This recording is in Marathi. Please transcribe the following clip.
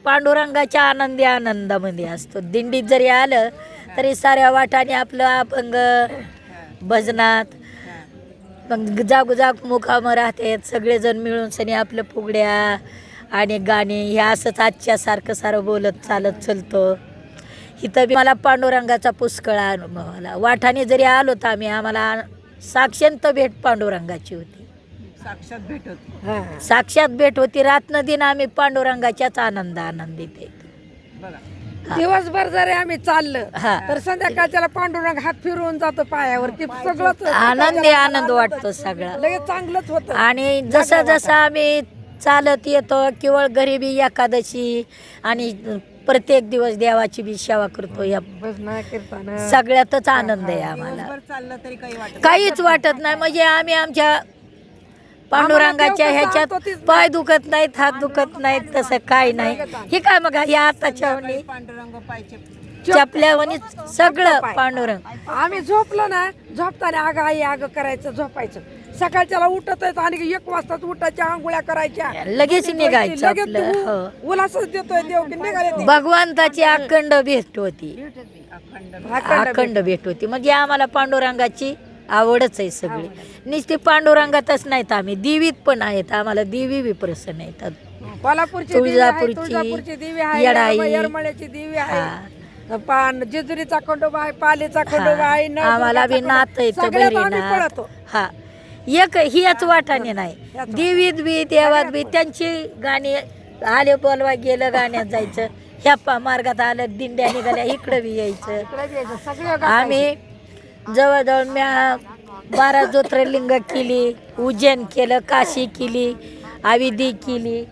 पांडुरंगाच्या आनंदी आनंदामध्ये असतो. दिंडीत जरी आलं तरी साऱ्या वाटाने आपलं अभंग भजनात मग जागोजाग मुकामं राहतात. सगळेजण मिळून सनी आपलं फुगड्या आणि गाणे हे असंच आजच्यासारखं सारं बोलत चालत चलतो. इथं बी मला पांडुरंगाचा पुष्कळ अनुभव आला. वाटाने जरी आलो तर आम्हाला साक्षात भेट पांडुरंगाची होती. साक्षात भेट होती. रात्र दिन आम्ही पांडुरंगाच्याच आनंदित आहे. दिवसभर जरी आम्ही चाललं तर संध्याकाळच्याला पांडुरंग हात फिरवून जातो पायावरती. सगळंच आनंद वाटतो सगळा. लगेच चांगलंच होतं. आणि जसं जसं आम्ही चालत येतो केवळ गरिबी एकादशी आणि प्रत्येक दिवस देवाची बी सेवा करतो. या सगळ्यातच आनंद आहे आम्हाला. काहीच वाटत नाही. म्हणजे आम्ही आमच्या पांडुरंगाच्या ह्याच्यात पाय दुखत नाहीत, हात दुखत नाहीत, तसं काय नाही. हे काय मग या आताच्या चपल्यावणी सगळं पांडुरंग. आम्ही झोपलो ना, झोपताना आग आई आग करायचं, झोपायचं. सकाळच्याला उठत आणि 1 वाजताच उठायच्या, आंघोळ्या करायच्या, लगेच निघायचं आपलं. उल्हासच देतोय देव की निघाले. भगवंताची अखंड भेट होती. अखंड भेट होती. म्हणजे आम्हाला पांडुरंगाची आवडच आहे सगळी. नुसती पांडुरंगातच नाहीत, आम्ही देवीत पण आहेत. आम्हाला देवी बी प्रसन्न येतात. तुळजापूरची देवी आहे, येरमाळ्याची देवी आहे, जेजुरीचा खंडोबा आहे, पालीचा खंडोबा आहे. आम्हाला बी नात येतं बहिणीनाथ. हा एक हिच वाटाने नाही. देवीत बी देवात बी त्यांची गाणी आले बोलवा गेलं गाण्यात जायचं. ह्या मार्गात आलं दिंड्या निघाल्या इकडं बी यायचं. आम्ही जवळजवळ म्या 12 ज्योतिर्लिंग केली, उज्जैन केलं, काशी केली, आविधी केली.